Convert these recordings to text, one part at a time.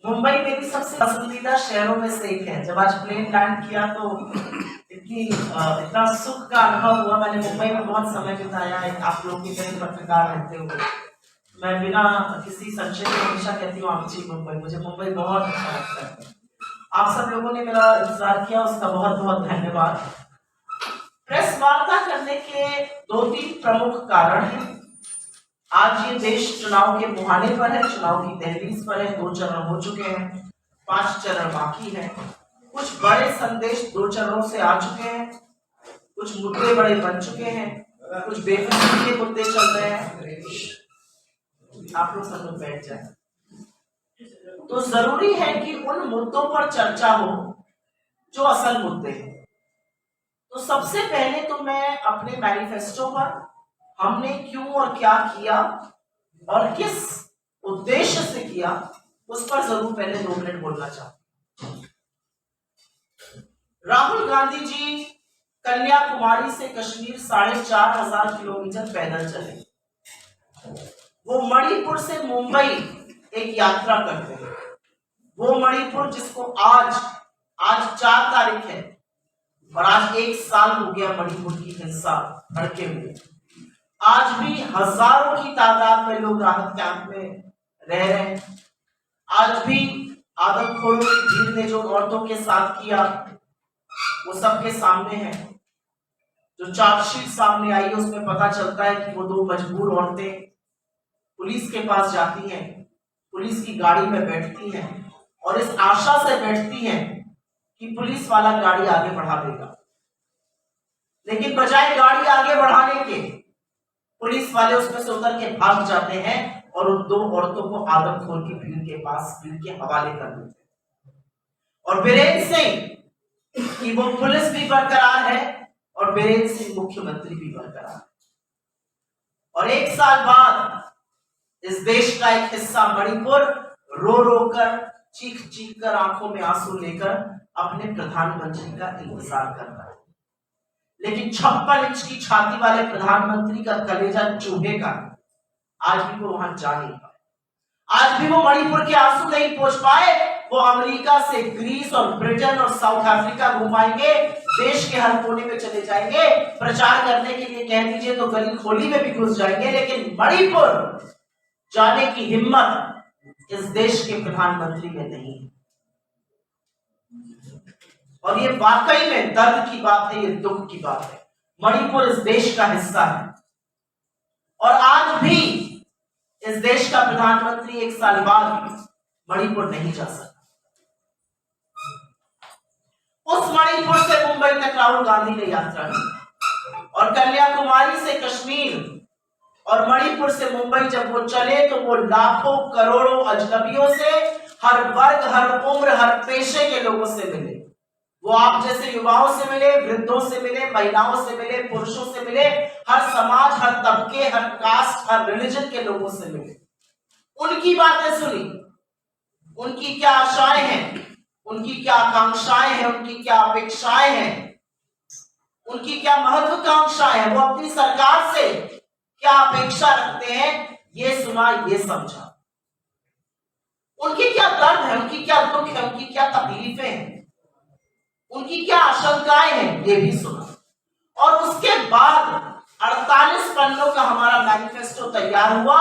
मुंबई मेरी सबसे पसंदीदा शहरों में से एक है। जब आज प्लेन लैंड किया तो इतना सुख का अनुभव हुआ। मैंने मुंबई में बहुत समय बिताया है, आप लोगों की तरह पत्रकार रहते हुए। मैं बिना किसी संशय के हमेशा कहती हूँ आपसी मुंबई, मुझे मुंबई बहुत अच्छा लगता है। आप सब लोगों ने मेरा इंतजार किया, उसका बहुत बहुत धन्यवाद। प्रेस वार्ता करने के 2-3 प्रमुख कारण हैं। आज ये देश चुनाव के मुहाने पर है, चुनाव की दहलीज पर है। 2 चरण हो चुके हैं, 5 चरण बाकी है। कुछ बड़े संदेश 2 चरणों से आ चुके हैं, कुछ मुद्दे बड़े बन चुके हैं, कुछ बेफिक्री के मुद्दे चल रहे हैं। आप लोग सब लोग बैठ जाए। तो जरूरी है कि उन मुद्दों पर चर्चा हो जो असल मुद्दे हैं। तो सबसे पहले तो मैं अपने मैनिफेस्टो पर हमने क्यों और क्या किया और किस उद्देश्य से किया, उस पर जरूर पहले 2 मिनट बोलना चाहूं। राहुल गांधी जी कन्याकुमारी से कश्मीर 4,500 किलोमीटर पैदल चले। वो मणिपुर से मुंबई एक यात्रा करते हैं। वो मणिपुर जिसको आज 4 तारीख है और आज 1 साल हो गया मणिपुर की हिंसा भड़के हुए। आज भी हजारों की तादाद में लोग राहत कैंप में रह रहे हैं। आज भी आदमखोरों की भीड़ ने जो औरतों के साथ किया वो सबके सामने है। जो चार्जशीट सामने आई है उसमें पता चलता है कि वो 2 मजबूर औरतें पुलिस के पास जाती हैं, पुलिस की गाड़ी में बैठती हैं और इस आशा से बैठती हैं कि पुलिस वाला गाड़ी आगे बढ़ा देगा। लेकिन बजाय गाड़ी आगे बढ़ाने के पुलिस वाले उसमें से उतर के भाग जाते हैं और उन 2 औरतों को आदमखोर की भीड़ के हवाले कर देते हैं। और बीरेंद्र सिंह की वो पुलिस भी बरकरार है और बीरेंद्र सिंह मुख्यमंत्री भी बरकरार है। और 1 साल बाद इस देश का एक हिस्सा मणिपुर रो रो कर, चीख चीख कर, आंखों में आंसू लेकर अपने प्रधानमंत्री का इंतजार कर रहा है। लेकिन 56 इंच की छाती वाले प्रधानमंत्री का कलेजा चूहे का आज भी वो वहां जा नहीं पाए। आज भी वो मणिपुर के आंसू नहीं पहुंच पाए। वो अमेरिका से ग्रीस और ब्रिटेन और साउथ अफ्रीका घुमाएंगे, देश के हर कोने में चले जाएंगे, प्रचार करने के लिए कह दीजिए तो गली खोली में भी घुस जाएंगे, लेकिन मणिपुर जाने की हिम्मत इस देश के प्रधानमंत्री में नहीं है। और ये वाकई में दर्द की बात है, ये दुख की बात है। मणिपुर इस देश का हिस्सा है और आज भी इस देश का प्रधानमंत्री 1 साल बाद मणिपुर नहीं जा सकता। उस मणिपुर से मुंबई तक राहुल गांधी ने यात्रा की और कन्याकुमारी से कश्मीर और मणिपुर से मुंबई जब वो चले तो वो लाखों करोड़ों अजनबियों से, हर वर्ग, हर उम्र, हर पेशे के लोगों से मिले। वो आप जैसे युवाओं से मिले, वृद्धों से मिले, महिलाओं से मिले, पुरुषों से मिले, हर समाज, हर तबके, हर कास्ट, हर रिलीजन के लोगों से मिले। उनकी बातें सुनी, उनकी क्या आशाएं हैं, उनकी क्या आकांक्षाएं हैं, उनकी क्या अपेक्षाएं हैं, उनकी क्या महत्वाकांक्षाएं हैं, वो अपनी सरकार से क्या अपेक्षा रखते हैं, ये सुना, ये समझा। उनकी क्या दर्द है, उनकी क्या दुख है, उनकी क्या तकलीफें हैं, उनकी क्या आशंकाएं हैं, ये भी सुना। और उसके बाद 48 पन्नों का हमारा मैनिफेस्टो तैयार हुआ,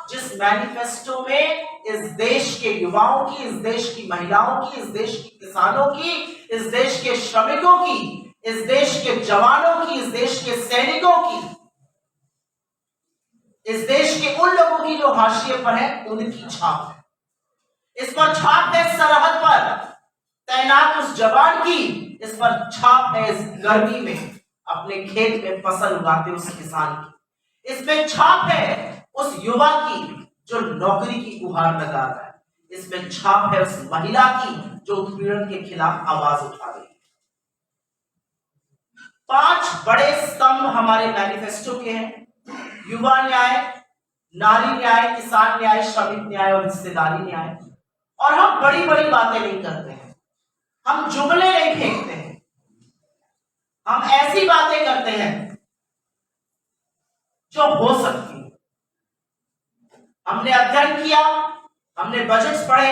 जिस मैनिफेस्टो में इस देश के युवाओं की, इस देश की महिलाओं की, इस देश के किसानों की, इस देश के श्रमिकों की, इस देश के जवानों की, इस देश के सैनिकों की, इस देश के उन लोगों की जो हाशिए पर है, उनकी छाप है। इस पर छाप है सरहद पर तैनात उस जवान की, इस पर छाप है इस गर्मी में अपने खेत में फसल उगाते उस किसान की, इसमें छाप है उस युवा की जो नौकरी की गुहार लगा रहा है, इसमें छाप है उस महिला की जो उत्पीड़न के खिलाफ आवाज उठा रही है। 5 बड़े स्तंभ हमारे मैनिफेस्टो के हैं: युवा न्याय, नारी न्याय, किसान न्याय, श्रमिक न्याय और हिस्सेदारी न्याय। और हम बड़ी बड़ी बातें नहीं करते हैं, हम जुमले नहीं फेंकते हैं, हम ऐसी बातें करते हैं जो हो सकती है। हमने अध्ययन किया, हमने बजट्स पढ़े,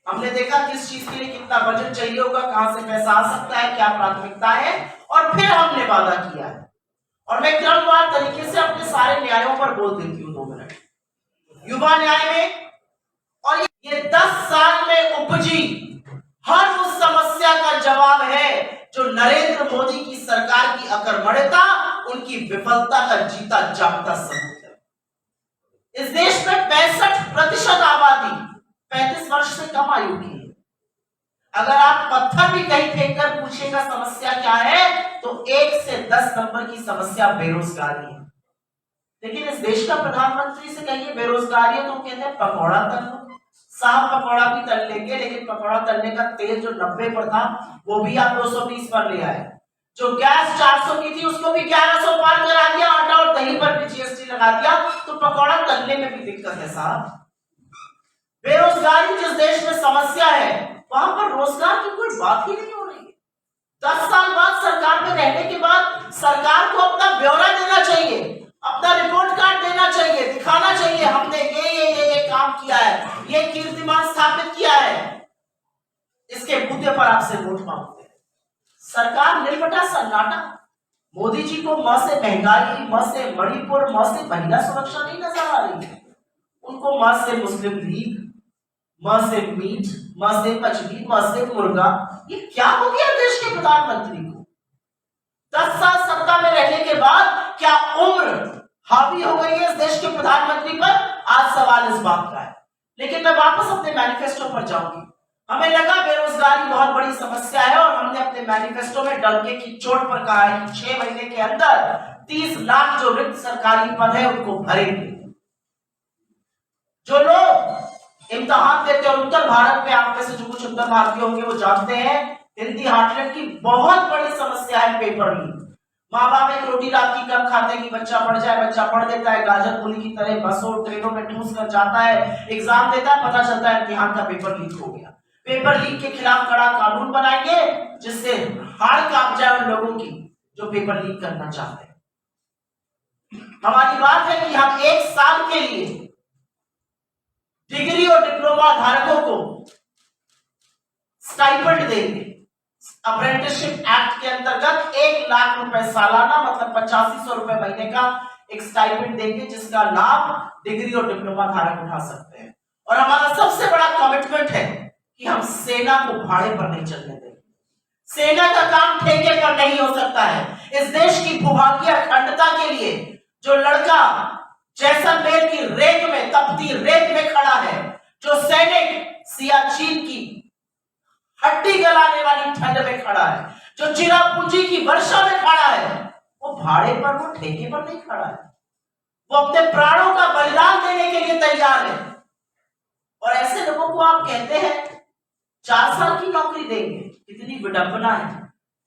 हमने देखा किस चीज के लिए कितना बजट चाहिए होगा, कहां से पैसा आ सकता है, क्या प्राथमिकता है, और फिर हमने वादा किया है। और मैं क्रमवार तरीके से अपने सारे न्यायों पर बोल देती हूँ 2 मिनट। युवा न्याय में और ये 10 साल में उपजी हर उस समस्या का जवाब है जो नरेंद्र मोदी की सरकार की अकर्मण्यता, उनकी विफलता का जीता जागता सबूत है। इस देश में 65% आबादी 35 वर्ष से कम आयु की है। अगर आप पत्थर भी कहीं फेंककर पूछेगा समस्या क्या है, तो 1 से 10 नंबर की समस्या बेरोजगारी है। लेकिन इस देश का प्रधानमंत्री से कहिए बेरोजगारी है, तो कहते हैं पकौड़ा तल लो। साहब पकौड़ा भी तल लेंगे, लेकिन पकौड़ा तलने का तेल जो 90 पर था वो भी आप 220 पर ले आए। जो गैस 400 की थी उसको भी 1100 पार करा दिया, आटा और दही पर भी जीएसटी लगा दिया, तो पकौड़ा तलने में भी दिक्कत है साहब। बेरोजगारी जिस देश में समस्या है, वहां पर रोजगार की कोई बात ही नहीं हो रही है। 10 साल बाद सरकार में रहने के बाद सरकार को अपना ब्यौरा देना चाहिए, अपना रिपोर्ट कार्ड देना चाहिए, दिखाना चाहिए हमने ये काम किया है, ये कीर्तिमान स्थापित किया है। इसके मुद्दे पर आपसे वोट मांगते हैं। सरकार निर्मटा सन्नाटा। मोदी जी को म से महंगाई, म से मणिपुर, म से महिला सुरक्षा नहीं नजर आ रही है। उनको म से मुस्लिम लीग, म से मीट, म से मछली, म से मुर्गा। ये क्या हो गया देश के प्रधानमंत्री को? 10 साल सत्ता में रहने के बाद क्या उम्र हावी हो गई है इस देश के प्रधानमंत्री पर? आज सवाल इस बात का है। लेकिन मैं वापस अपने मैनिफेस्टो पर जाऊंगी। हमें लगा बेरोजगारी बहुत बड़ी समस्या है और हमने अपने मैनिफेस्टो में डंके की चोट पर कहा है कि 6 महीने के अंदर 30 लाख जो रिक्त सरकारी पद है उनको भरेंगे। जो लोग इम्तिहान देते हैं, उत्तर भारत में आप में से जो कुछ उत्तर भारतीय होंगे वो जानते हैं, हिंदी हार्टलैंड की बहुत बड़ी समस्या है पेपर लीक। माँ बाप एक रोटी रात की कम खाते हैं कि बच्चा पढ़ जाए, बच्चा पढ़ देता है, गाजर मूली की तरह बसों ट्रेनों में ठूस कर जाता है, एग्जाम देता है, पता चलता है इम्तिहान का पेपर लीक हो गया। पेपर लीक के खिलाफ कड़ा कानून बनाएंगे जिससे हाड़ कांप जाए उन लोगों की जो पेपर लीक करना चाहते हैं। हमारी बात है कि हम 1 साल के लिए डिग्री और डिप्लोमा धारकों को स्टाइपेंड देंगे। अप्रेंटिसशिप एक्ट के अंतर्गत 1 लाख रुपए सालाना, मतलब 8500 रुपए महीने का एक स्टाइपेंड देंगे, जिसका लाभ डिग्री और डिप्लोमा धारक उठा सकते हैं। और हमारा सबसे बड़ा कमिटमेंट है कि हम सेना को भाड़े पर नहीं चलने देंगे। सेना का काम ठेके पर नहीं हो सकता है। इस देश की भूभागीय अखंडता के लिए जो लड़का जैसलमेर की रेत में, तपती रेत में खड़ा है, जो सैनिक सियाचिन की हड्डी गलाने वाली ठंड में खड़ा है, जो चिरापुंजी की वर्षा में खड़ा है, वो भाड़े पर, वो ठेके पर नहीं खड़ा है। वो अपने प्राणों का बलिदान देने के लिए तैयार है। और ऐसे लोगों को आप कहते हैं 4 साल की नौकरी देंगे। कितनी विडंबना है।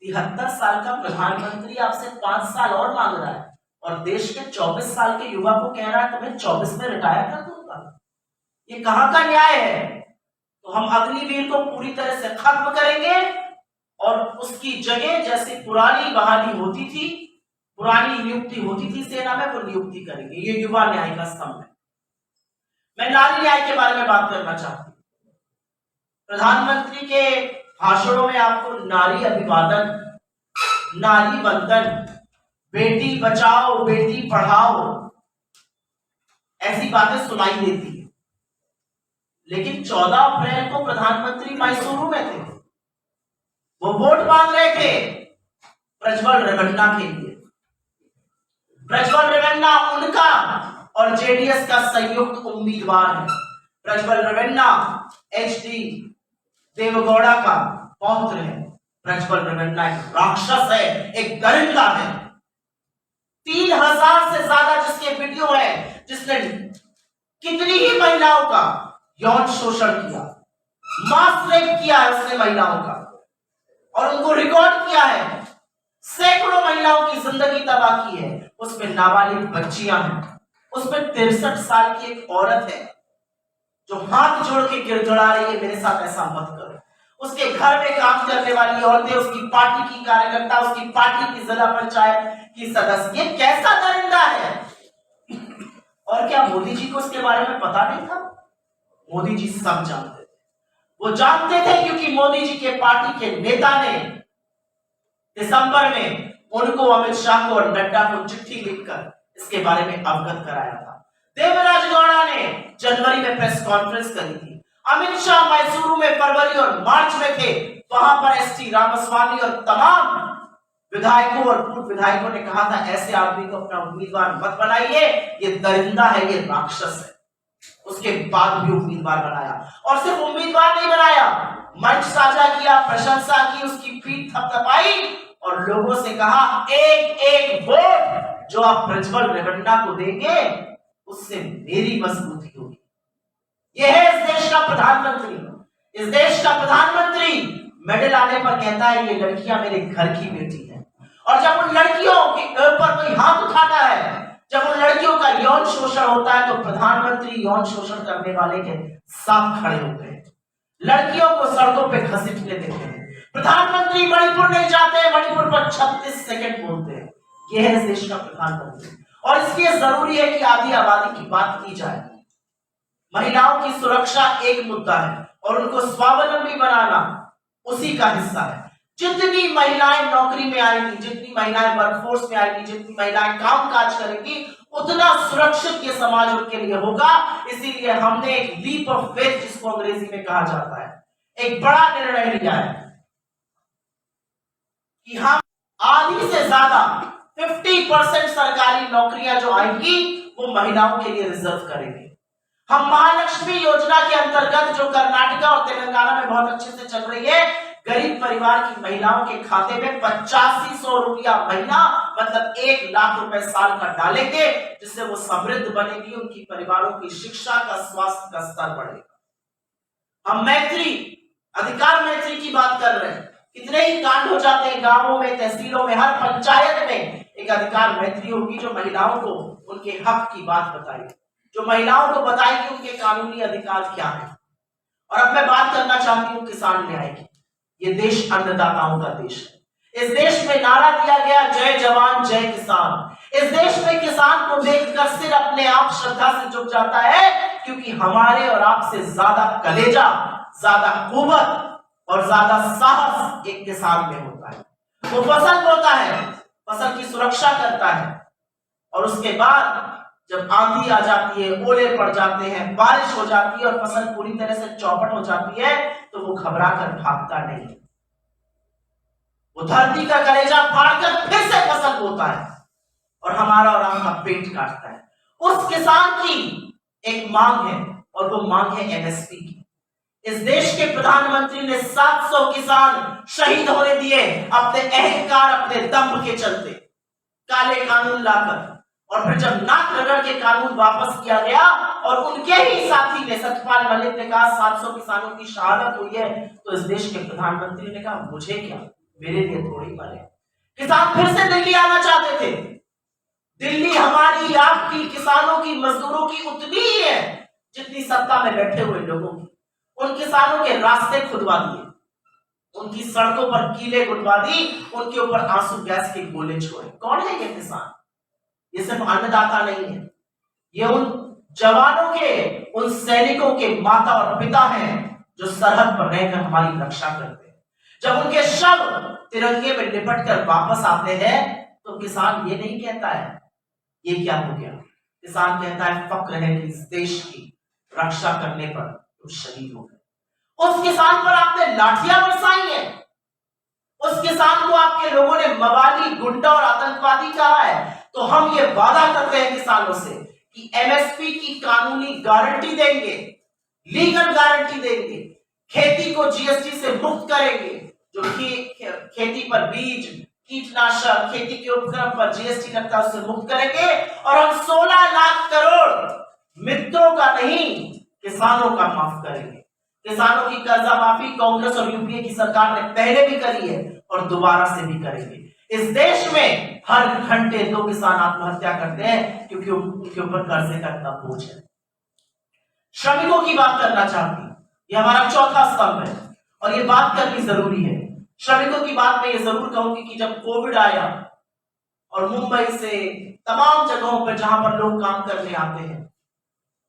73 साल का प्रधानमंत्री आपसे 5 साल और मांग रहा है और देश के 24 साल के युवा को कह रहा है तुम्हें 24 में रिटायर कर दूंगा। ये कहां का न्याय है? तो हम अग्निवीर को पूरी तरह से खत्म करेंगे और उसकी जगह जैसे पुरानी बहाली होती थी, पुरानी नियुक्ति होती थी सेना में, वो नियुक्ति करेंगे। ये युवा न्याय का स्तंभ है। मैं नारी न्याय के बारे में बात करना चाहती हूँ। प्रधानमंत्री के भाषणों में आपको नारी अभिवादन, नारी वंदन, बेटी बचाओ बेटी पढ़ाओ ऐसी बातें सुनाई देती है। लेकिन 14 अप्रैल को प्रधानमंत्री मैसूरू में थे। वो वोट मांग रहे थे प्रज्वल रेवन्ना के लिए। प्रज्वल रेवन्ना उनका और जेडीएस का संयुक्त उम्मीदवार है। प्रज्वल रेवन्ना एचडी देवगौड़ा का पौत्र है। प्रज्वल रेवन्ना एक राक्षस है, एक दरिंदा है। 3000 से ज्यादा जिसके वीडियो है, जिसने कितनी ही महिलाओं का यौन शोषण किया, मास रेप किया है उसने महिलाओं का, और उनको रिकॉर्ड किया है। सैकड़ों महिलाओं की जिंदगी तबाह की है। उसमें नाबालिग बच्चियां हैं, उसमें 63 साल की एक औरत है जो हाथ जोड़ के गिड़गिड़ा रही है मेरे साथ ऐसा मत करो। उसके घर में काम करने वाली औरतें, उसकी पार्टी की कार्यकर्ता, उसकी पार्टी की जिला पंचायत की सदस्य, ये कैसा दरिंदा है? और क्या मोदी जी को इसके बारे में पता नहीं था? मोदी जी सब जानते थे। वो जानते थे क्योंकि मोदी जी के पार्टी के नेता ने दिसंबर में उनको, अमित शाह को और नड्डा को चिट्ठी लिखकर इसके बारे में अवगत कराया था। देवराज गौड़ा ने जनवरी में प्रेस कॉन्फ्रेंस करी थी। अमित शाह मैसूरू में फरवरी और मार्च में थे। वहां पर एसटी रामास्वामी और तमाम विधायकों और पूर्व विधायकों ने कहा था ऐसे आदमी को अपना उम्मीदवार मत बनाइए, ये दरिंदा है, ये राक्षस है। उसके बाद भी उम्मीदवार बनाया, और सिर्फ उम्मीदवार नहीं बनाया, मंच साझा किया, प्रशंसा की, उसकी पीठ थपथपाई और लोगों से कहा एक एक वोट जो आप प्रज्वल रेवन्ना को देंगे उससे मेरी मजबूती होगी। यह है इस देश का प्रधानमंत्री। इस देश का प्रधानमंत्री मेडल आने पर कहता है ये लड़कियां मेरे घर की बेटी है, और जब उन लड़कियों के ऊपर कोई हाथ उठाता है, जब उन लड़कियों का यौन शोषण होता है, तो प्रधानमंत्री यौन शोषण करने वाले के साथ खड़े होते हैं, लड़कियों को सड़कों पे घसीटने देते हैं। प्रधानमंत्री मणिपुर नहीं जाते, मणिपुर पर 36 सेकंड बोलते हैं। यह है इस देश का प्रधानमंत्री, और इसलिए जरूरी है कि आधी आबादी की बात की जाए। महिलाओं की सुरक्षा एक मुद्दा है और उनको स्वावलंबी बनाना उसी का हिस्सा है। जितनी महिलाएं नौकरी में आएंगी, जितनी महिलाएं वर्कफोर्स में आएंगी, जितनी महिलाएं कामकाज करेंगी, उतना सुरक्षित ये समाज उनके लिए होगा। इसीलिए हमने एक लीप ऑफ फेथ, जिसको अंग्रेजी में कहा जाता है, एक बड़ा निर्णय लिया है कि हम आधी से ज्यादा 50% सरकारी नौकरियां जो आएंगी वो महिलाओं के लिए रिजर्व करेंगे। हम महालक्ष्मी योजना के अंतर्गत, जो कर्नाटका और तेलंगाना में बहुत अच्छे से चल रही है, गरीब परिवार की महिलाओं के खाते में 8500 रुपया महीना, मतलब 1 लाख रुपए साल का डालेंगे, जिससे वो समृद्ध बनेगी, उनकी परिवारों की शिक्षा का, स्वास्थ्य का स्तर बढ़ेगा। हम मैत्री, अधिकार मैत्री की बात कर रहे हैं। कितने ही कांड हो जाते हैं गांवों में, तहसीलों में, हर पंचायत में एक अधिकार मैत्री होगी जो महिलाओं को उनके हक की बात बताएगी, जो महिलाओं को बताएगी उनके कानूनी अधिकार क्या है। और अब मैं बात करना चाहती हूँ किसान न्याय की। ये देश अन्नदाताओं का देश है। इस देश में नारा दिया गया जय जवान जय किसान। इस देश में किसान को देखकर सिर अपने आप श्रद्धा से झुक जाता है, क्योंकि हमारे और आपसे ज्यादा कलेजा, ज्यादा कुव्वत और ज्यादा साहस एक किसान में होता है। वो फसल बोता है, फसल की सुरक्षा करता है, और उसके बाद जब आंधी आ जाती है, ओले पड़ जाते हैं, बारिश हो जाती है और फसल पूरी तरह से चौपट हो जाती है, तो वो घबरा कर भागता नहीं, वो धरती का कलेजा फाड़कर फिर से फसल बोता है और हमारा और आपका पेट काटता है। उस किसान की एक मांग है, और वो मांग है एमएसपी की। इस देश के प्रधानमंत्री ने 700 किसान शहीद होने दिए अपने अहंकार, अपने दंभ के चलते, काले कानून लाकर। और फिर जब नाक रगड़ के कानून वापस किया गया और उनके ही साथी ने, सत्यपाल मलिक ने कहा 700 किसानों की शहादत हुई है, तो इस देश के प्रधानमंत्री ने कहा मुझे क्या, मेरे लिए थोड़ी मरे। किसान फिर से दिल्ली आना चाहते थे। दिल्ली हमारी, आपकी, किसानों की, मजदूरों की उतनी ही है जितनी सत्ता में बैठे हुए लोगों की। उन किसानों के रास्ते खुदवा दिए, उनकी सड़कों पर कीले गुड़वा दी, उनके ऊपर आंसू गैस के गोले छोड़े। कौन है ये किसान? ये सिर्फ अन्नदाता नहीं है, ये उन जवानों के, उन सैनिकों के माता और पिता हैं जो सरहद पर रहकर हमारी रक्षा करते हैं। जब उनके शव तिरंगे में लिपट कर वापस आते हैं, तो किसान ये नहीं कहता है ये क्या हो गया। किसान कहता है फक्र है कि इस देश की रक्षा करने पर तुम शहीद हो गए। उस किसान पर आपने लाठियां बरसाई है, उस किसान को आपके लोगों ने मवाली, गुंडा और आतंकवादी कहा है। तो हम ये वादा करते हैं किसानों से कि एमएसपी की कानूनी गारंटी देंगे, लीगल गारंटी देंगे, खेती को जीएसटी से मुक्त करेंगे, जो खेती पर बीज, कीटनाशक, खेती के उपकरण पर जीएसटी लगता है उससे मुक्त करेंगे। और हम 16 लाख करोड़ मित्रों का नहीं, किसानों का माफ करेंगे। किसानों की कर्जा माफी कांग्रेस और यूपीए की सरकार ने पहले भी करी है और दोबारा से भी करेंगे। इस देश में हर घंटे 2 किसान आत्महत्या करते हैं क्योंकि उनके ऊपर कर्जे का इतना बोझ है। श्रमिकों की बात करना चाहती हूं, ये हमारा चौथा स्तंभ है और ये बात करनी जरूरी है। श्रमिकों की बात मैं ये जरूर कहूंगी कि जब कोविड आया और मुंबई से तमाम जगहों पर जहां पर लोग काम करने आते हैं,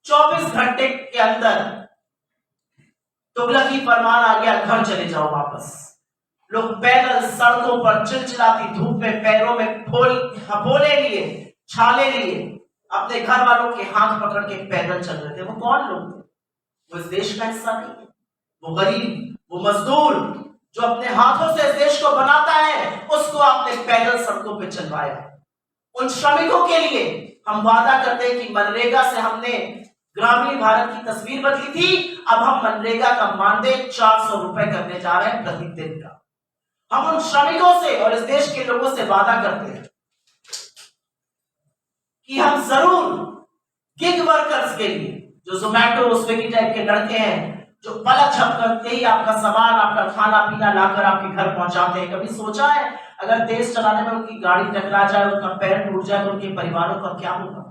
24 घंटे के अंदर तुगलकी फरमान आ गया, घर चले जाओ वापस। लोग पैदल सड़कों पर चिलचिलाती धूप में पैरों में फपोले लिए, छाले लिए, अपने घर वालों के हाथ पकड़ के पैदल चल रहे थे। वो कौन लोग थे? वो इस देश का हिस्सा नहीं है। वो गरीब, वो मजदूर जो अपने हाथों से इस देश को बनाता है, उसको आपने पैदल सड़कों पे चलवाया। उन श्रमिकों के लिए हम वादा करते हैं कि मनरेगा से हमने ग्रामीण भारत की तस्वीर बदली थी, अब हम मनरेगा का मानदेय 400 रुपए करने जा रहे हैं प्रतिदिन का। हम उन श्रमिकों से और इस देश के लोगों से वादा करते हैं कि हम जरूर गिग वर्कर्स के लिए, जो जोमैटो स्विगी टाइप के लड़के हैं, जो पलक झपकते ही आपका सामान, आपका खाना पीना लाकर आपके घर पहुंचाते हैं, कभी सोचा है अगर तेज चलाने में उनकी गाड़ी टकरा जाए, उनका पैर टूट जाए तो उनके परिवारों का क्या होगा?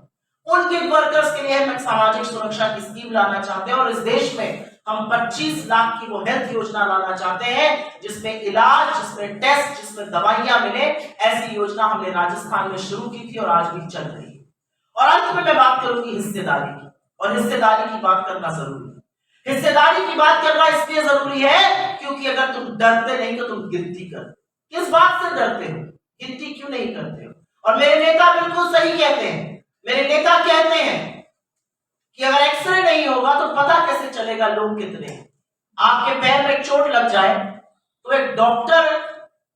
उन गिग वर्कर्स के लिए हम एक सामाजिक सुरक्षा की स्कीम लाना चाहते हैं और इस देश में हम 25 लाख की वो हेल्थ योजना लाना चाहते हैं जिसमें इलाज, जिसमें टेस्ट, जिसमें दवाइयां मिले। ऐसी योजना हमने राजस्थान में शुरू की थी और आज भी चल रही है। और अंत में मैं बात करूंगी हिस्सेदारी की, और हिस्सेदारी की बात करना जरूरी है। हिस्सेदारी की बात करना इसलिए जरूरी है क्योंकि अगर तुम डरते नहीं तो तुम गिनती कर। किस बात से डरते हो? गिनती क्यों नहीं करते हो? और मेरे नेता बिल्कुल सही कहते हैं। मेरे नेता कहते हैं कि अगर एक्सरे नहीं होगा तो पता कैसे चलेगा लोग कितने हैं? आपके पैर में चोट लग जाए तो एक डॉक्टर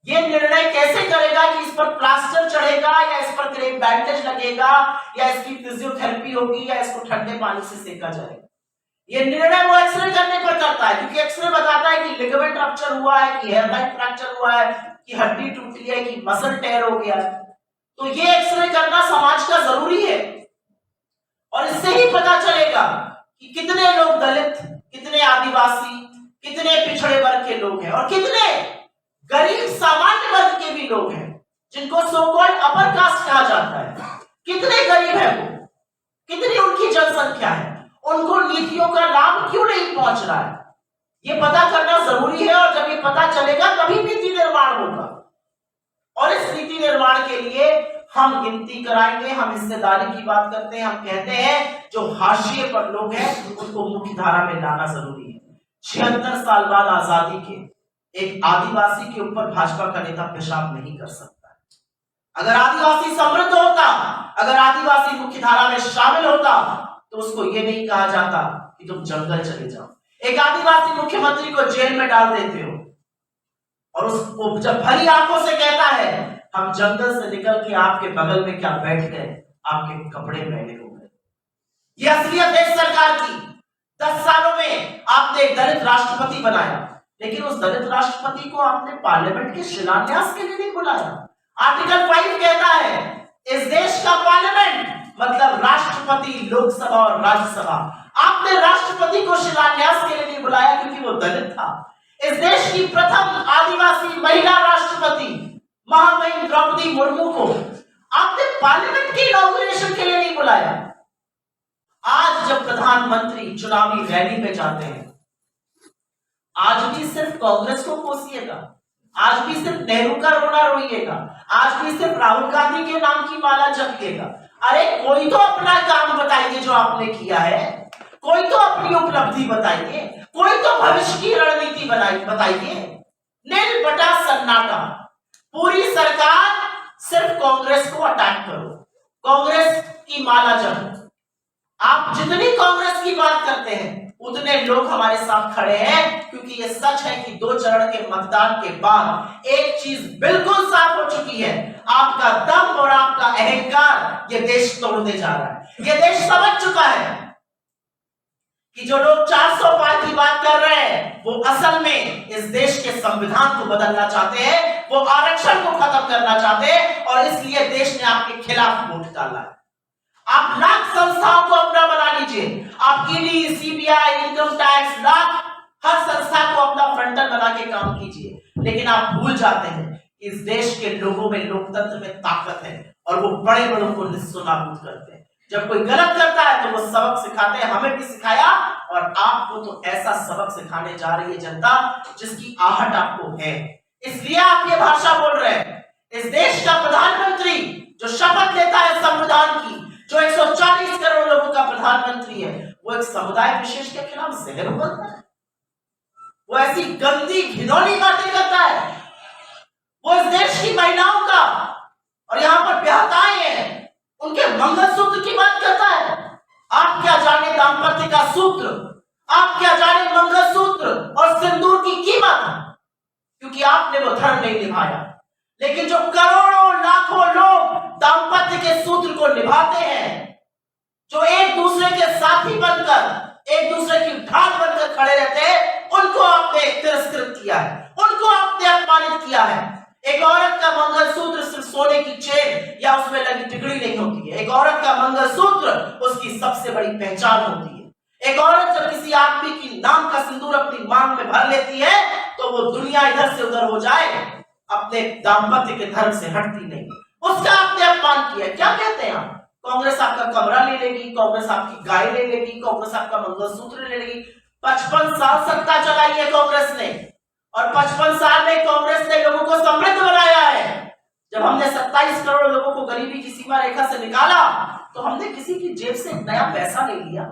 ये निर्णय कैसे करेगा कि इस पर प्लास्टर चढ़ेगा या इस पर क्रेप बैंडेज लगेगा या इसकी फिजियोथेरेपी होगी या इसको ठंडे पानी से सेका जाएगा? ये निर्णय वो एक्सरे करने पर करता है, क्योंकि एक्सरे बताता है कि लिगामेंट रप्चर हुआ है, कि हेयरलाइन फ्रैक्चर हुआ है, कि हड्डी टूटी है, कि मसल टेयर हो गया है। तो ये एक्सरे करना समाज का जरूरी है और इससे ही पता चलेगा कि कितने लोग दलित, कितने आदिवासी, कितने पिछड़े वर्ग के लोग हैं और कितने गरीब सामान्य वर्ग के भी लोग हैं जिनको सो कॉल्ड अपर कास्ट कहा जाता है। कितने गरीब है वो, कितनी उनकी जनसंख्या है, उनको नीतियों का लाभ क्यों नहीं पहुंच रहा है, ये पता करना जरूरी है। और जब ये पता चलेगा तभी नीति निर्माण होगा और इस नीति निर्माण के लिए हम गिनती कराएंगे। हम हिस्सेदारी की बात करते हैं, हम कहते हैं जो हाशिए पर लोग हैं उनको मुख्य धारा में लाना जरूरी है। 76 साल बाद आजादी के एक आदिवासी के ऊपर भाजपा का नेता पेशाब नहीं कर सकता। अगर आदिवासी समृद्ध होता, अगर आदिवासी मुख्य धारा में शामिल होता तो उसको ये नहीं कहा जाता कि तुम जंगल चले जाओ। एक आदिवासी मुख्यमंत्री को जेल में डाल देते हो और उसको जब भरी आंखों से कहता है हम जंगल से निकल के आपके बगल में क्या बैठ गए, आपके कपड़े मैले हो गए। ये असलियत है सरकार की। 10 सालों में आपने एक दलित राष्ट्रपति बनाया, लेकिन उस दलित राष्ट्रपति को आपने पार्लियामेंट के शिलान्यास के लिए नहीं बुलाया। आर्टिकल 5 कहता है इस देश का पार्लियामेंट मतलब राष्ट्रपति, लोकसभा और राज्यसभा। आपने राष्ट्रपति को शिलान्यास के लिए नहीं बुलाया क्योंकि वो दलित था। इस देश की प्रथम आदिवासी महिला राष्ट्रपति महामहिम द्रौपदी मुर्मू को आपने पार्लियामेंट की इनॉग्रेशन के लिए नहीं बुलाया। आज जब प्रधानमंत्री चुनावी रैली में जाते हैं, आज भी सिर्फ कांग्रेस को कोसिएगा, आज भी सिर्फ नेहरू का रोना रोइएगा, आज भी सिर्फ राहुल गांधी के नाम की माला जपिएगा। अरे कोई तो अपना काम बताइए जो आपने किया है, कोई तो अपनी उपलब्धि बताइए, कोई तो भविष्य की रणनीति बताइए। नील बटा सन्नाटा, पूरी सरकार सिर्फ कांग्रेस को अटैक करो, कांग्रेस की माला जपो। आप जितनी कांग्रेस की बात करते हैं उतने लोग हमारे साथ खड़े हैं, क्योंकि ये सच है कि 2 चरण के मतदान के बाद एक चीज बिल्कुल साफ हो चुकी है, आपका दम और आपका अहंकार ये देश तोड़ने जा रहा है। ये देश समझ चुका है कि जो लोग 400 पार की बात कर रहे हैं वो असल में इस देश के संविधान को बदलना चाहते हैं, वो आरक्षण को खत्म करना चाहते हैं और इसलिए देश ने आपके खिलाफ वोट डाला है। आप लाख संस्थाओं को अपना बना लीजिए, आप ED, CBI, income tax, lakh हर संस्था को अपना फ्रंटल बना के काम कीजिए, लेकिन आप भूल जाते हैं कि इस देश के लोगों में, लोकतंत्र में ताकत है और वो बड़े बड़ों को निस्सुनाबूद करते हैं। जब कोई गलत करता है तो वो सबक सिखाते हैं, हमें भी सिखाया और आपको तो ऐसा सबक सिखाने जा रही है जनता जिसकी आहट आपको है, इसलिए आप ये भाषा बोल रहे हैं। इस देश का प्रधानमंत्री जो शपथ लेता है संविधान की, जो 140 करोड़ लोगों का प्रधानमंत्री है, वो एक समुदाय विशेष के खिलाफ जहर उगलता है। वो ऐसी गंदी घिनौनी बातें करता है, वो इस देश की महिलाओं का और यहां पर ब्याहताएं हैं उनके मंगलसूत्र की बात करता है। आप क्या जाने दाम्पत्य का सूत्र, आप क्या जाने मंगलसूत्र और सिंदूर की कीमत, क्योंकि आपने वो धर्म नहीं निभाया। लेकिन जो करोड़ों लाखों लोग दाम्पत्य के सूत्र को निभाते हैं, जो एक दूसरे के साथी बनकर एक दूसरे की ढाल बनकर खड़े रहते हैं, उनको आपने तिरस्कृत किया है, उनको आपने अपमानित किया है। एक औरत का मंगलसूत्र सिर्फ सोने की चेन या उसमें लगी टिकड़ी नहीं होती है। एक औरत का मंगलसूत्र उसकी सबसे बड़ी पहचान होती है। एक औरत जब किसी आदमी की नाम का सिंदूर अपनी मांग में भर लेती है तो वो दुनिया इधर से उधर हो जाए, अपने दाम्पत्य के धर्म से हटती नहीं। उसका आपने अपमान किया। क्या कहते हैं आप? कांग्रेस आपका कमरा ले लेगी, कांग्रेस आपकी गाय ले लेगी, कांग्रेस आपका मंगलसूत्र ले लेगी। 55 साल सत्ता चलाई है कांग्रेस ने, और 55 साल में कांग्रेस ने लोगों को समृद्ध बनाया है। जब हमने 27 करोड़ लोगों को गरीबी की सीमा रेखा से निकाला तो हमने किसी की जेब से नया पैसा नहीं लिया।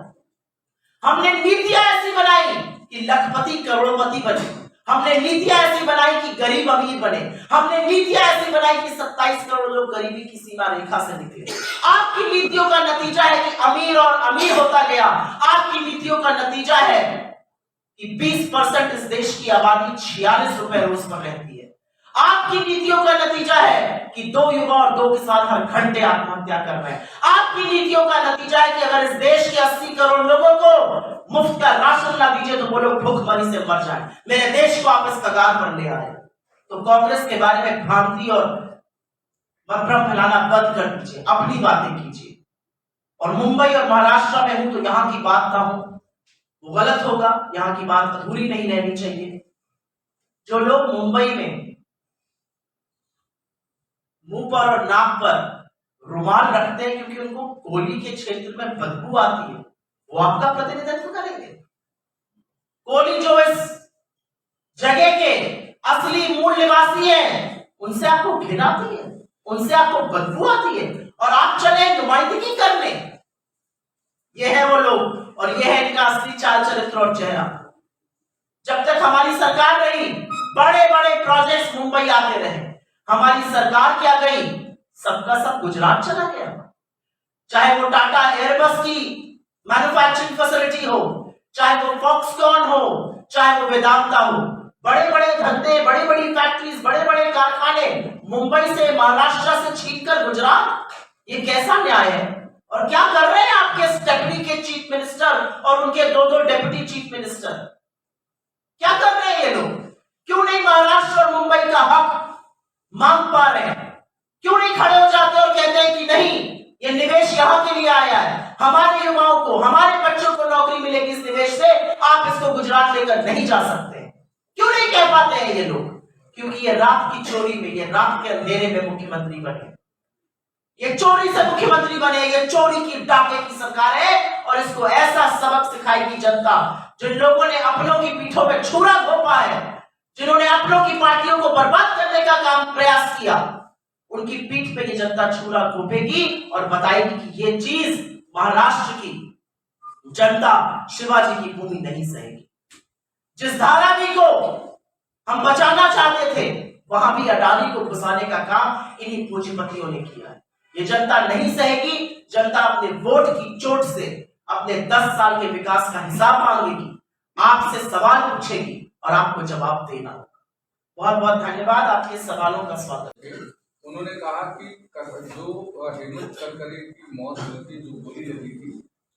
हमने नीतियां ऐसी बनाई कि लखपति करोड़पति बने, हमने नीतियां ऐसी बनाई कि गरीब अमीर बने, हमने नीतियां ऐसी बनाई कि 27 करोड़ लोग गरीबी की सीमा रेखा से निकले। आपकी नीतियों का नतीजा है कि अमीर और अमीर होता गया। आपकी नीतियों का नतीजा है कि 20% इस देश की आबादी 46 रुपए रोज पर रहती है। आपकी नीतियों का नतीजा है कि 2 युवा और 2 किसान हर घंटे आत्महत्या कर रहे हैं। आपकी नीतियों का नतीजा है कि अगर इस देश के 80 करोड़ लोगों को मुफ्त का राशन ना दीजिए तो वो लोग भूखमरी से मर जाए। मेरे देश को आप इस कगार पर ले आए। तो कांग्रेस के बारे में भ्रांति और भ्रम फैलाना बंद कर दीजिए, अपनी बातें कीजिए। और मुंबई और महाराष्ट्र में हूं तो यहां की बात ना हो वो गलत होगा, यहां की बात अधूरी नहीं रहनी चाहिए। जो लोग मुंबई में मुंह पर और नाक पर रुमाल रखते हैं क्योंकि उनको कोयले के क्षेत्र में बदबू आती है, वो आपका प्रतिनिधित्व करेंगे? कोयली जो इस जगह के असली मूल निवासी हैं, उनसे आपको घिन आती है, उनसे आपको बदबू आती है, और आप चले नुमाइंदगी करने। ये है वो लोग और ये है इनका असली चाल चरित्र और चेहरा। जब तक हमारी सरकार रही बड़े बड़े प्रोजेक्ट्स मुंबई आते रहे। हमारी सरकार क्या गई, सबका सब गुजरात चला गया। चाहे वो टाटा एयरबस की मैन्युफैक्चरिंग फैसिलिटी हो, चाहे वो फॉक्सकॉन हो, चाहे वो वेदांता हो, बड़े बड़े धंधे, बड़ी बड़ी फैक्ट्रीज, बड़े बड़े कारखाने मुंबई से महाराष्ट्र से छीनकर गुजरात। ये कैसा न्याय है? और क्या कर रहे हैं आपके डेप्यूटी के चीफ मिनिस्टर और उनके 2-2 डेप्यूटी चीफ मिनिस्टर? क्या कर रहे हैं ये लोग? क्यों नहीं महाराष्ट्र और मुंबई का हक मांग पा रहे हैं? क्यों नहीं खड़े हो जाते और कहते हैं कि नहीं, ये निवेश यहां के लिए आया है, हमारे युवाओं को, हमारे बच्चों को नौकरी मिलेगी इस निवेश से, आप इसको गुजरात लेकर नहीं जा सकते? क्यों नहीं कह पाते हैं ये लोग? क्योंकि ये रात की चोरी में, ये रात के अंधेरे में मुख्यमंत्री बने, ये चोरी से मुख्यमंत्री बने, ये चोरी की डाके की सरकार है। और इसको ऐसा सबक सिखाएगी जनता। जिन लोगों ने अपनों की पीठों पे छुरा घोंपा है, जिन्होंने अपनों की पार्टियों को बर्बाद करने का काम प्रयास किया, उनकी पीठ पे ये जनता छुरा घोंपेगी और बताएगी कि ये चीज महाराष्ट्र की जनता शिवाजी की भूमि नहीं सहेगी। जिस धारावी को हम बचाना चाहते थे, वहां भी अडानी को घुसाने का काम इन्हीं पूंजीपतियों ने किया है। ये जनता नहीं सहेगी। जनता अपने वोट की चोट से अपने 10 साल के विकास का हिसाब मांगेगी, आपसे सवाल पूछेगी और आपको जवाब देना होगा। बहुत बहुत धन्यवाद। आपके सवालों का स्वागत है। उन्होंने कहा कि जो हेमंत करकरे की मौत हुई थी, जो गोली लगी थी,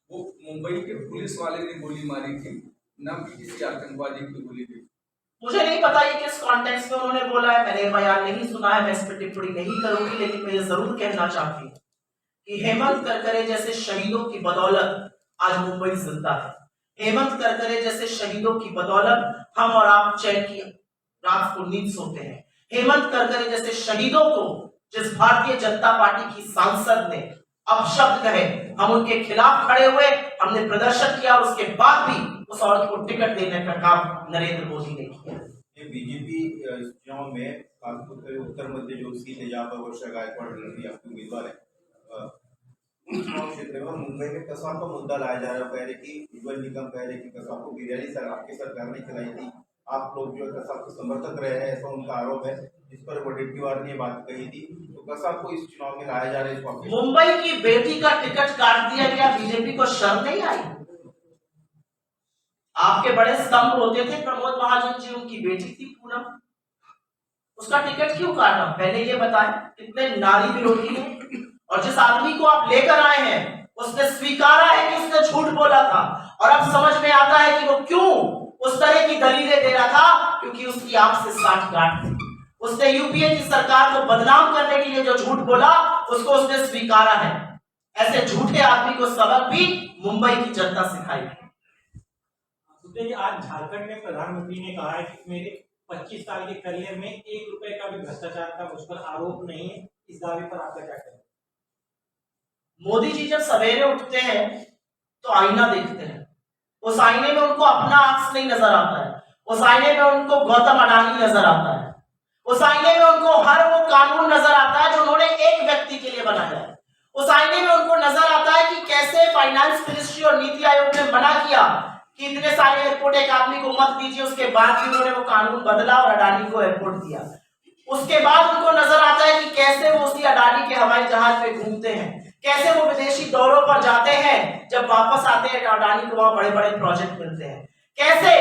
वो मुंबई के पुलिस वाले ने गोली मारी थी, न कि किसी आतंकवादी की गोली थी। मुझे नहीं पता ये किस कॉन्टेक्स्ट में उन्होंने बोला है, मैंने बयान नहीं सुना है, मैं इस पर टिप्पणी नहीं करूंगी। लेकिन मैं ये जरूर कहना चाहती हूँ कि हेमंत करकरे जैसे शहीदों की बदौलत आज मुंबई जिंदा है। हेमंत करकरे जैसे शहीदों की बदौलत हम और आप चैन की रात को नींद सोते हैं। हेमंत करकरे जैसे शहीदों को जिस भारतीय जनता पार्टी की सांसद ने अपशब्द कहे, हम उनके खिलाफ खड़े हुए, हमने प्रदर्शन किया और उसके बाद भी उस औरत को टिकट देने का काम नरेंद्र मोदी ने किया। ये बीजेपी चुनाव में उत्तर मध्य जो सीट है जहाँ पर वर्षा गायकवाड़ आपके उम्मीदवार है, उन चुनाव क्षेत्र में मुंबई में कसौल का मुद्दा लाया जा रहा है। कह रहे कि उज्जवल निगम कह रहे कि कसौल को बिरयानी सर आपकी सरकार ने खिलाई थी, आप लोग जो है कसाब के समर्थक रहे हैं, ऐसा उनका आरोप है, जिस पर वडेट्टीवार ने बात कही थी। तो कसाब को इस चुनाव में लाया जा रहा है, इसको मुंबई की बेटी का टिकट काट दिया गया, बीजेपी को शर्म नहीं आई? आपके बड़े स्तंभ होते थे प्रमोद महाजन जी, उनकी बेटी थी पूनम, उसका टिकट क्यों काटा? पहले ये बताएं, कितने नारी विरोधी हैं। और जिस आदमी को आप लेकर आए हैं उसने स्वीकारा है कि उसने झूठ बोला था, और अब समझ में आता है कि वो क्यों उस तरह की दलीलें दे रहा था, क्योंकि उसकी आंख से साठगांठ थी। उसने यूपीए की सरकार को बदनाम करने के लिए जो झूठ बोला उसको उसने स्वीकारा है। ऐसे झूठे आदमी को सबक भी मुंबई की जनता सिखाएगी। आज झारखंड में प्रधानमंत्री ने कहा है कि मेरे 25 साल के करियर में 1 रुपए का भी भ्रष्टाचार का मुझ पर आरोप नहीं है। इस दावे पर आपका क्या कहना है? मोदी जी जब सवेरे उठते हैं तो आईना देखते हैं, उस आईने में उनको अपना अक्स नहीं नजर आता है, उस आईने में उनको गौतम अडानी नजर आता है, उस आईने में उनको हर वो कानून नजर आता है जो उन्होंने एक व्यक्ति के लिए बनाया है, उस आईने में उनको नजर आता है कि कैसे फाइनेंस मिनिस्ट्री और नीति आयोग ने मना किया कि इतने सारे एयरपोर्ट एक आदमी को मत दीजिए, उसके बाद भी उन्होंने वो कानून बदला और अडानी को एयरपोर्ट दिया। उसके बाद उनको नजर आता है कि कैसे वो उसी अडानी के हवाई जहाज पे घूमते हैं, कैसे वो विदेशी दौरों पर जाते हैं, जब वापस आते हैं अडानी को वहां बड़े बड़े प्रोजेक्ट मिलते हैं, कैसे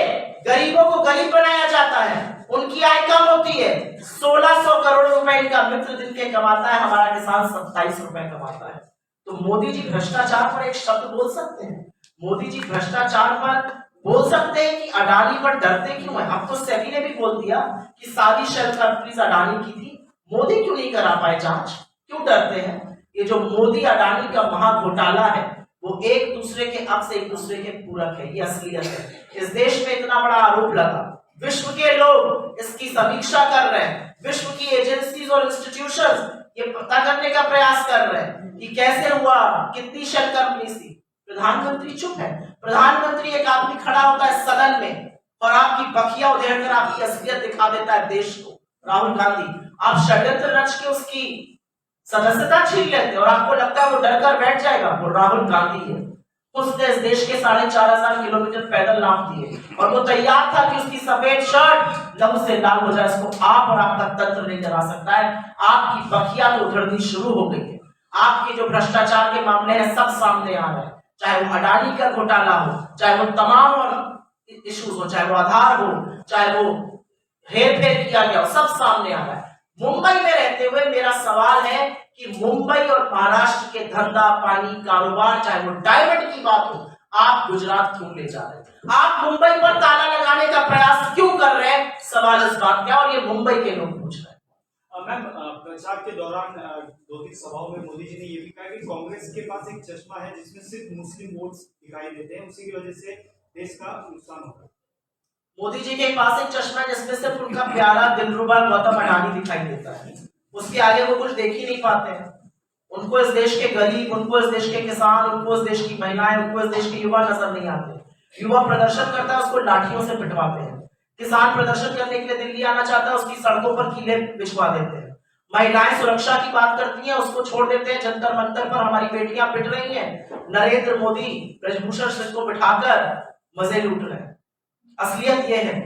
गरीबों को गरीब बनाया जाता है, उनकी आय कम होती है, 1600 करोड़ रुपए इनका मित्र दिन के कमाता है, हमारा किसान 27 रुपए कमाता है। तो मोदी जी भ्रष्टाचार पर एक शब्द बोल सकते हैं? मोदी जी भ्रष्टाचार पर बोल सकते हैं कि अडानी पर डरते क्यों है? अब तो सेबी ने भी बोल दिया कि सारी शेल कंपनीज अडानी की थी, मोदी क्यों नहीं करा पाए जांच? क्यों डरते हैं? ये जो मोदी अडानी का महा घोटाला है वो एक दूसरे के अब से एक दूसरे के पूरक है, ये असलियत है। इस देश में इतना बड़ा आरोप लगा, विश्व के लोग इसकी समीक्षा कर रहे हैं, विश्व की एजेंसीज और इंस्टीट्यूशंस ये पता करने का प्रयास कर रहे हैं कि कैसे हुआ, कितनी शेल कंपनी थी। प्रधानमंत्री चुप है। प्रधानमंत्री एक आदमी खड़ा होता है सदन में और आपकी बखिया उधेड़कर आपकी असलियत दिखा देता है देश को। राहुल गांधी, आप षड्यंत्र रच के उसकी सदस्यता छीन लेते और आपको लगता है वो डरकर बैठ जाएगा। वो राहुल गांधी है, उसने इस देश के 4500 किलोमीटर पैदल नाप दिए और वो तैयार था कि उसकी सफेद शर्ट लहू से लाल हो जाए। इसको आप और आपका तंत्र नहीं करा सकता है। आपकी बखिया तो उधड़नी शुरू हो गई है। आपके जो भ्रष्टाचार के मामले हैं सब सामने आ रहे हैं, चाहे वो अडानी का घोटाला हो, चाहे वो तमाम और इश्यूज हो, चाहे वो आधार हो, चाहे वो हेर फेर किया गया हो, सब सामने आ रहा है। मुंबई में रहते हुए मेरा सवाल है कि मुंबई और महाराष्ट्र के धंधा पानी कारोबार, चाहे वो डायमंड की बात हो, आप गुजरात क्यों ले जा रहे हैं? आप मुंबई पर ताला लगाने का प्रयास क्यों कर रहे हैं? सवाल इस बात का, और ये मुंबई के लोग पूछ रहे हैं। मैम, प्रचार के दौरान 2-3 सभाओं में मोदी जी ने ये भी कहा कि कांग्रेस के पास एक चश्मा है जिसमें सिर्फ मुस्लिम वोट्स दिखाई देते हैं, उसी की वजह से देश का नुकसान होता है। मोदी जी के पास एक चश्मा है जिसमें सिर्फ उनका प्यारा दिलरुबा गौतम अडानी दिखाई देता है, उसके आगे वो कुछ देख ही नहीं पाते हैं। उनको इस देश के गरीब, उनको इस देश के किसान, उनको इस देश की महिलाएं, उनको इस देश के युवा नजर नहीं आते। युवा प्रदर्शन करता है, उसको लाठियों से पिटवाते हैं। किसान प्रदर्शन करने के लिए दिल्ली आना चाहता है, उसकी सड़कों पर कीले बिछवा देते हैं। महिलाएं सुरक्षा की बात करती हैं, उसको छोड़ देते हैं। जंतर मंतर पर हमारी बेटियां पिट रही हैं, नरेंद्र मोदी ब्रजभूषण सिंह को बिठाकर मजे लूट रहे हैं। असलियत यह है,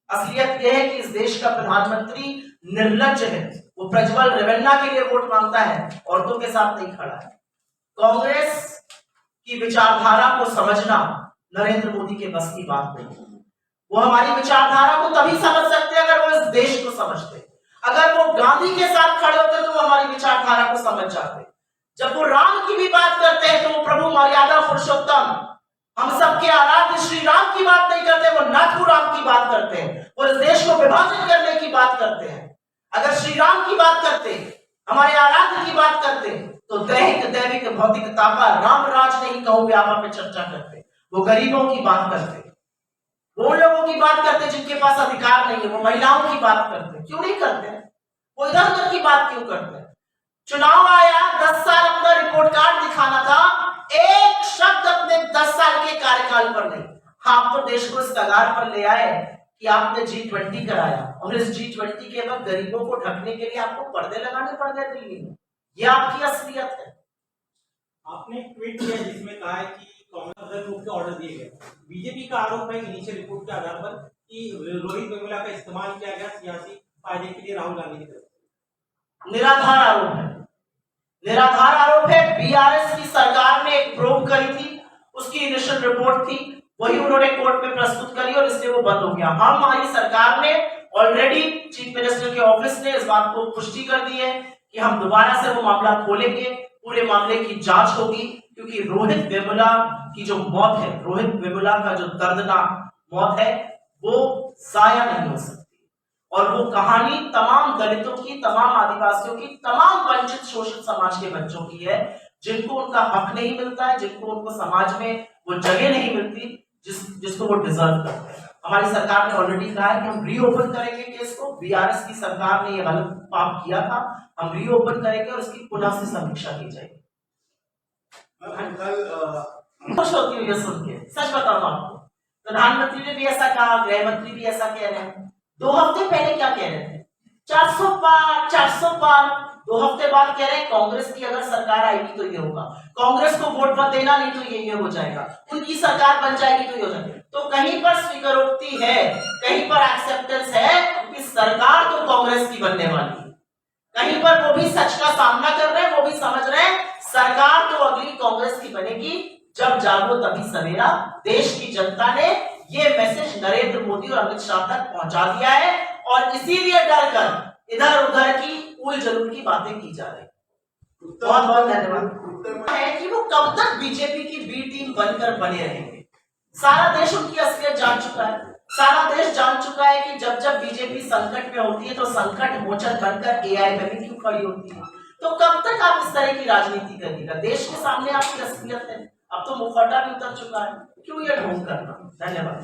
असलियत यह है कि इस देश का प्रधानमंत्री निर्लज्ज है। वो प्रज्वल रेवन्ना के लिए वोट मांगता है, औरतों के साथ नहीं खड़ा है। कांग्रेस की विचारधारा को समझना नरेंद्र मोदी के बस की बात नहीं। वो हमारी विचारधारा को तभी समझ सकते अगर वो इस देश को समझते। अगर वो गांधी के साथ खड़े होते तो वो हमारी विचारधारा को समझ जाते। जब वो राम की भी बात करते हैं तो वो प्रभु मर्यादा पुरुषोत्तम, हम सबके आराध्य श्री राम की बात नहीं करते, वो नाथू राम की बात करते हैं। वो इस देश को विभाजित करने की बात करते हैं। अगर श्री राम की बात करते, हमारे आराध्य की बात करते, तो दैहिक दैविक भौतिक ताका राम राज नहीं कहूं व्यापा पे चर्चा करते। वो गरीबों की बात करते, वो लोगों की बात करते जिनके पास अधिकार नहीं है, वो महिलाओं की बात करते। क्यों नहीं करते? वो इधर उधर की बात क्यों करते हैं? चुनाव आया, 10 साल अपना रिपोर्ट कार्ड दिखाना था, एक शब्द अपने 10 साल के कार्यकाल पर नहीं। आप तो देश को इस कगार पर ले आए कि आपने G20 कराया और इस G20 के वक्त गरीबों को ढकने के लिए आपको पर्दे लगाने पड़ गए दिल्ली में। ये आपकी असलियत है। आपने ट्वीट किया जिसमें कहा है कि कांग्रेस का ऑर्डर दिए गए। बीजेपी का आरोप है इनिशियल रिपोर्ट के आधार पर कि रोहित वेमुला का इस्तेमाल किया गया सियासी फायदे के लिए राहुल गांधी की तरफ से। निराधार आरोप है, निराधार आरोप है। बीआरएस की सरकार ने एक प्रोब करी थी, उसकी इनिशियल रिपोर्ट थी, वही उन्होंने कोर्ट में प्रस्तुत करी और इसलिए वो बंद हो गया। हमारी सरकार ने ऑलरेडी चीफ मिनिस्टर के ऑफिस ने इस बात को पुष्टि कर दी है कि हम दोबारा से वो मामला खोलेंगे, पूरे मामले की जांच होगी, क्योंकि रोहित वेमुला की जो मौत है, रोहित वेमुला का जो दर्दनाक मौत है, वो जाया नहीं हो सकती। और वो कहानी तमाम दलितों की, तमाम आदिवासियों की, तमाम वंचित शोषित समाज के बच्चों की है, जिनको उनका हक नहीं मिलता है, जिनको उनको समाज में वो जगह नहीं मिलती जिसको वो डिजर्व करते हैं। हमारी सरकार ने ऑलरेडी कहा है कि हम रीओपन करेंगे केस को। बीआरएस की सरकार ने ये गलत पाप किया था, हम रीओपन करेंगे और इसकी पुनः से समीक्षा की जाएगी। खुश होती हूँ ये सुन के, सच बताऊं आपको, प्रधानमंत्री ने भी ऐसा कहा, गृह मंत्री भी ऐसा कह रहे हैं। 2 हफ्ते पहले क्या कह रहे थे? 400 पार, 400 पार। 2 हफ्ते बाद कह रहे हैं कांग्रेस की अगर सरकार आएगी तो ये होगा, कांग्रेस को वोट मत देना नहीं तो ये हो जाएगा, उनकी सरकार बन जाएगी तो ये हो जाएगा। तो कहीं पर स्वीकारोक्ति है, कहीं पर एक्सेप्टेंस है कि सरकार तो कांग्रेस की बनने वाली है, कहीं पर वो भी सच का सामना कर रहे हैं, वो भी समझ रहे हैं सरकार तो अगली कांग्रेस की बनेगी। जब जागो तभी सवेरा। देश की जनता ने ये मैसेज नरेंद्र मोदी और अमित शाह तक पहुंचा दिया है और इसीलिए डर कर इधर उधर की उल जलूल की बातें की जा रही। बहुत बहुत धन्यवाद। है कि वो कब तक बीजेपी की बी टीम बनकर बने रहेंगे। सारा देश उनकी असलियत जान चुका है, सारा देश जान चुका है कि जब जब बीजेपी संकट में होती है तो संकट मोचन बनकर एआई में भी क्यों खड़ी होती है। तो कब तक आप इस तरह की राजनीति करिएगा? देश के सामने आपकी असलियत है, अब तो मुखौटा भी उतर चुका है, क्यों ये ढोंग करना। धन्यवाद।